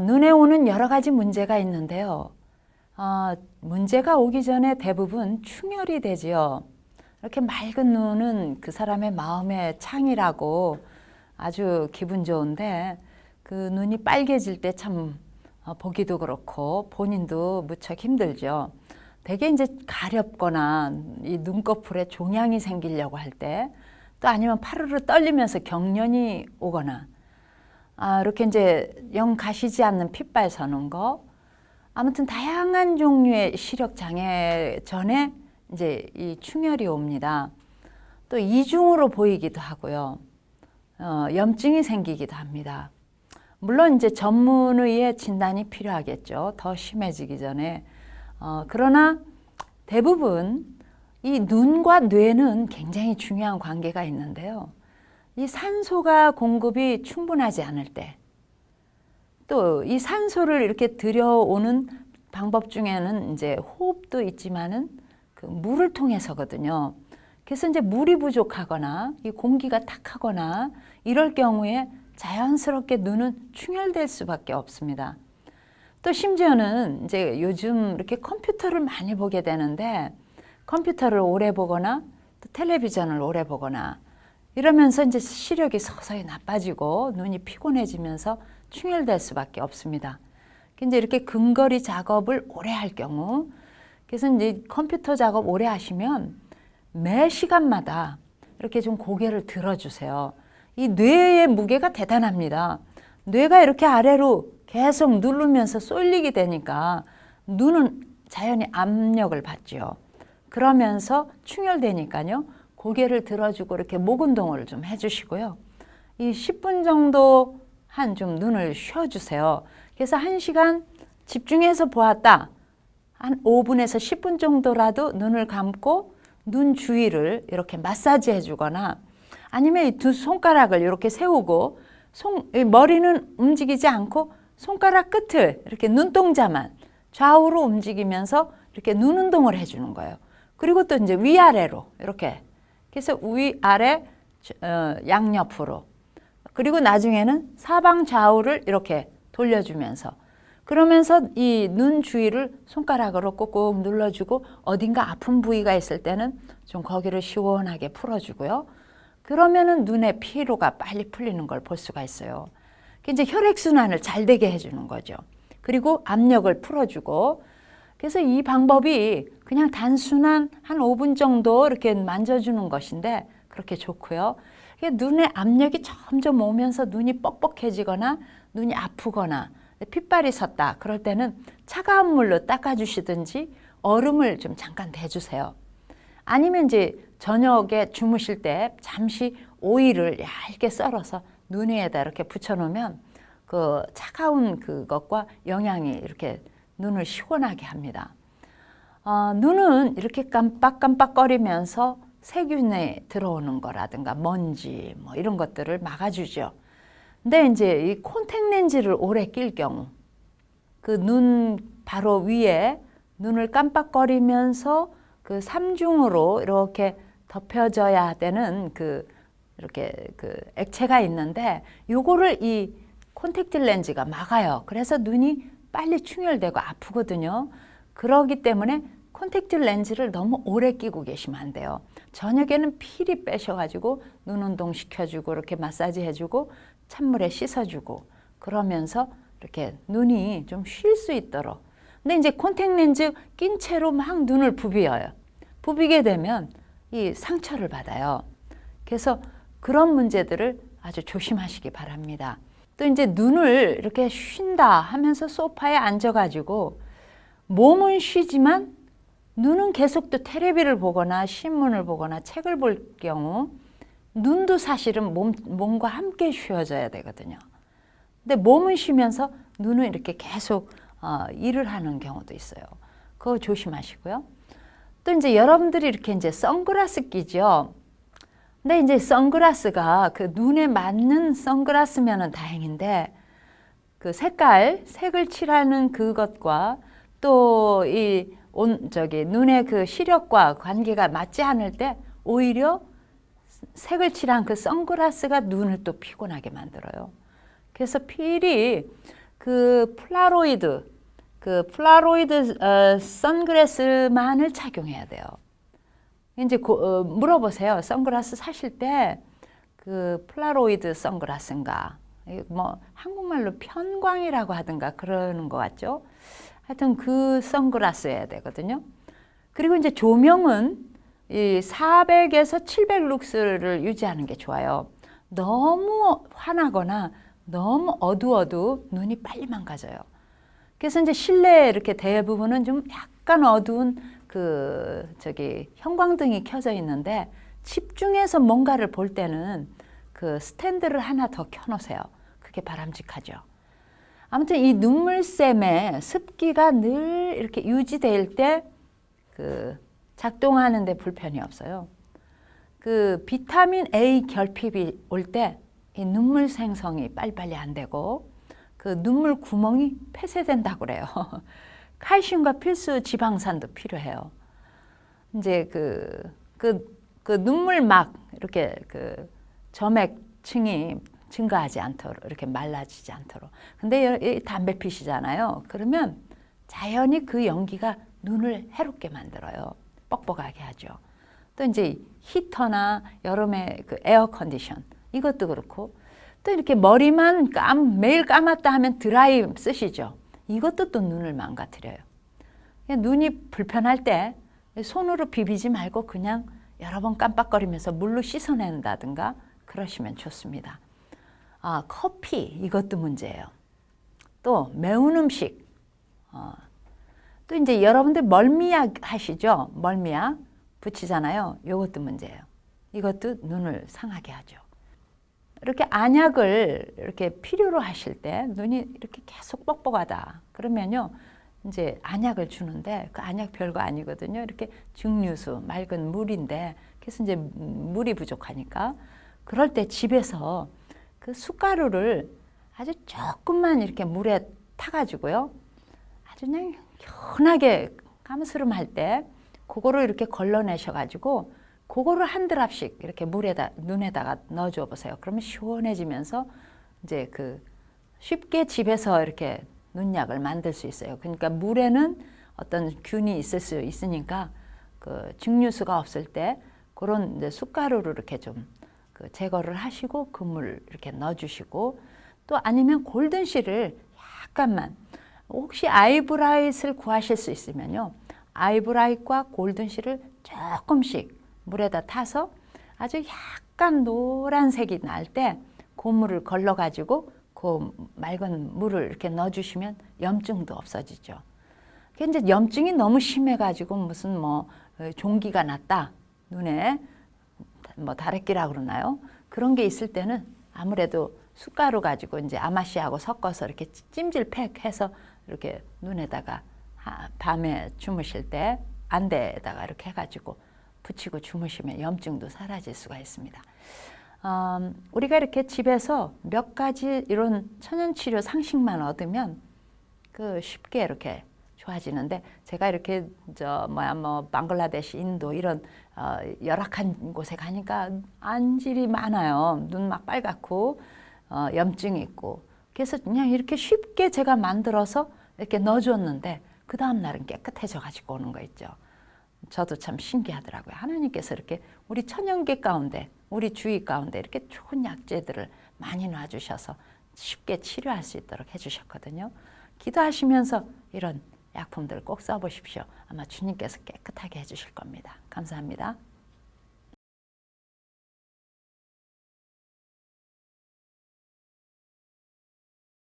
눈에 오는 여러 가지 문제가 있는데요. 문제가 오기 전에 대부분 충혈이 되지요. 이렇게 맑은 눈은 그 사람의 마음의 창이라고 아주 기분 좋은데 그 눈이 빨개질 때 참 보기도 그렇고 본인도 무척 힘들죠. 되게 이제 가렵거나 이 눈꺼풀에 종양이 생기려고 할 때 또 아니면 파르르 떨리면서 경련이 오거나 이렇게 이제 영 가시지 않는 핏발 서는 거, 아무튼 다양한 종류의 시력 장애 전에 이제 이 충혈이 옵니다. 또 이중으로 보이기도 하고요. 염증이 생기기도 합니다. 물론 이제 전문의의 진단이 필요하겠죠. 더 심해지기 전에. 그러나 대부분 이 눈과 뇌는 굉장히 중요한 관계가 있는데요. 이 산소가 공급이 충분하지 않을 때, 또 이 산소를 이렇게 들여오는 방법 중에는 이제 호흡도 있지만은 그 물을 통해서거든요. 그래서 이제 물이 부족하거나 이 공기가 탁하거나 이럴 경우에 자연스럽게 눈은 충혈될 수밖에 없습니다. 또 심지어는 이제 요즘 이렇게 컴퓨터를 많이 보게 되는데 컴퓨터를 오래 보거나 또 텔레비전을 오래 보거나 이러면서 이제 시력이 서서히 나빠지고 눈이 피곤해지면서 충혈될 수밖에 없습니다. 근데 이렇게 근거리 작업을 오래 할 경우, 그래서 이제 컴퓨터 작업 오래 하시면 매 시간마다 이렇게 좀 고개를 들어주세요. 이 뇌의 무게가 대단합니다. 뇌가 이렇게 아래로 계속 누르면서 쏠리게 되니까 눈은 자연히 압력을 받죠. 그러면서 충혈되니까요. 고개를 들어주고 이렇게 목 운동을 좀 해주시고요. 이 10분 정도 한 좀 눈을 쉬어주세요. 그래서 1시간 집중해서 보았다. 한 5분에서 10분 정도라도 눈을 감고 눈 주위를 이렇게 마사지 해주거나 아니면 이 두 손가락을 이렇게 세우고 머리는 움직이지 않고 손가락 끝을 이렇게 눈동자만 좌우로 움직이면서 이렇게 눈 운동을 해주는 거예요. 그리고 또 이제 위아래로 이렇게 그래서 위아래 양옆으로 그리고 나중에는 사방 좌우를 이렇게 돌려주면서 그러면서 이 눈 주위를 손가락으로 꾹꾹 눌러주고 어딘가 아픈 부위가 있을 때는 좀 거기를 시원하게 풀어주고요. 그러면은 눈의 피로가 빨리 풀리는 걸 볼 수가 있어요. 이제 혈액순환을 잘 되게 해주는 거죠. 그리고 압력을 풀어주고 그래서 이 방법이 그냥 단순한 한 5분 정도 이렇게 만져주는 것인데 그렇게 좋고요. 눈의 압력이 점점 오면서 눈이 뻑뻑해지거나 눈이 아프거나 핏발이 섰다. 그럴 때는 차가운 물로 닦아주시든지 얼음을 좀 잠깐 대주세요. 아니면 이제 저녁에 주무실 때 잠시 오이를 얇게 썰어서 눈 위에다 이렇게 붙여놓으면 그 차가운 그것과 영양이 이렇게 눈을 시원하게 합니다. 눈은 이렇게 깜빡깜빡거리면서 세균에 들어오는 거라든가 먼지 뭐 이런 것들을 막아주죠. 근데 이제 이 콘택 렌즈를 오래 낄 경우 그 눈 바로 위에 눈을 깜빡거리면서 그 삼중으로 이렇게 덮여져야 되는 이렇게 액체가 있는데 요거를 이 콘택트 렌즈가 막아요. 그래서 눈이 빨리 충혈되고 아프거든요. 그러기 때문에 콘택트 렌즈를 너무 오래 끼고 계시면 안 돼요. 저녁에는 필히 빼셔가지고 눈 운동 시켜주고 이렇게 마사지 해주고 찬물에 씻어주고 그러면서 이렇게 눈이 좀 쉴 수 있도록. 근데 이제 콘택트 렌즈 낀 채로 막 눈을 부비어요. 부비게 되면 이 상처를 받아요. 그래서 그런 문제들을 아주 조심하시기 바랍니다. 또 이제 눈을 이렇게 쉰다 하면서 소파에 앉아가지고 몸은 쉬지만 눈은 계속 또 텔레비를 보거나 신문을 보거나 책을 볼 경우 눈도 사실은 몸과 함께 쉬어져야 되거든요. 근데 몸은 쉬면서 눈은 이렇게 계속 일을 하는 경우도 있어요. 그거 조심하시고요. 또 이제 여러분들이 이렇게 이제 선글라스 끼죠. 근데 이제 선글라스가 그 눈에 맞는 선글라스면은 다행인데 그 색을 칠하는 그것과 또 이 눈의 그 시력과 관계가 맞지 않을 때 오히려 색을 칠한 그 선글라스가 눈을 또 피곤하게 만들어요. 그래서 필히 그 플라로이드 선글라스만을 착용해야 돼요. 이제 물어보세요. 선글라스 사실 때 그 플라로이드 선글라스인가, 뭐 한국말로 편광이라고 하든가 그러는 것 같죠. 하여튼 그 선글라스여야 되거든요. 그리고 이제 조명은 이 400에서 700 룩스를 유지하는 게 좋아요. 너무 환하거나 너무 어두워도 눈이 빨리 망가져요. 그래서 이제 실내에 이렇게 대부분은 좀 약간 어두운 형광등이 켜져 있는데 집중해서 뭔가를 볼 때는 그 스탠드를 하나 더 켜놓으세요. 그게 바람직하죠. 아무튼 이 눈물샘에 습기가 늘 이렇게 유지될 때 작동하는데 불편이 없어요. 그 비타민 A 결핍이 올 때 이 눈물 생성이 빨리빨리 안 되고 그 눈물 구멍이 폐쇄된다고 그래요. 칼슘과 필수 지방산도 필요해요. 이제 그 눈물막 이렇게 그 점액층이 증가하지 않도록 이렇게 말라지지 않도록. 근데 이 담배 피시잖아요. 그러면 자연히 그 연기가 눈을 해롭게 만들어요. 뻑뻑하게 하죠. 또 이제 히터나 여름에 그 에어 컨디션 이것도 그렇고 또 이렇게 머리만 매일 감았다 하면 드라이 쓰시죠. 이것도 또 눈을 망가뜨려요. 눈이 불편할 때 손으로 비비지 말고 그냥 여러 번 깜빡거리면서 물로 씻어낸다든가 그러시면 좋습니다. 커피 이것도 문제예요. 또 매운 음식. 또 이제 여러분들 멀미약 하시죠? 멀미약 붙이잖아요. 이것도 문제예요. 이것도 눈을 상하게 하죠. 이렇게 안약을 이렇게 필요로 하실 때 눈이 이렇게 계속 뻑뻑하다. 그러면요. 이제 안약을 주는데 그 안약 별거 아니거든요. 이렇게 증류수, 맑은 물인데 그래서 이제 물이 부족하니까 그럴 때 집에서 그 숟가루를 아주 조금만 이렇게 물에 타가지고요. 아주 그냥 연하게 깜스름할 때 그거를 이렇게 걸러내셔가지고 그거를 한 드랍씩 이렇게 눈에다가 넣어줘 보세요. 그러면 시원해지면서 이제 쉽게 집에서 이렇게 눈약을 만들 수 있어요. 그러니까 물에는 어떤 균이 있을 수 있으니까 그 증류수가 없을 때 그런 이제 숟가루로 이렇게 좀 제거를 하시고 그 물 이렇게 넣어주시고 또 아니면 골든실을 약간만 혹시 아이브라잇을 구하실 수 있으면요. 아이브라잇과 골든실을 조금씩 물에다 타서 아주 약간 노란색이 날 때 그 물을 걸러가지고 그 맑은 물을 이렇게 넣어주시면 염증도 없어지죠. 이제 염증이 너무 심해가지고 무슨 종기가 났다, 눈에 다래끼라 그러나요? 그런 게 있을 때는 아무래도 숟가루 가지고 이제 아마씨하고 섞어서 이렇게 찜질팩해서 이렇게 눈에다가 밤에 주무실 때 안대에다가 이렇게 해가지고 붙이고 주무시면 염증도 사라질 수가 있습니다. 우리가 이렇게 집에서 몇 가지 이런 천연치료 상식만 얻으면 쉽게 이렇게 좋아지는데 제가 이렇게 방글라데시, 인도 이런 열악한 곳에 가니까 안질이 많아요. 눈 막 빨갛고 염증이 있고 그래서 그냥 이렇게 쉽게 제가 만들어서 이렇게 넣어줬는데 그 다음 날은 깨끗해져 가지고 오는 거 있죠. 저도 참 신기하더라고요. 하나님께서 이렇게 우리 천연계 가운데 우리 주위 가운데 이렇게 좋은 약재들을 많이 놔주셔서 쉽게 치료할 수 있도록 해주셨거든요. 기도하시면서 이런 약품들 꼭 써보십시오. 아마 주님께서 깨끗하게 해주실 겁니다. 감사합니다.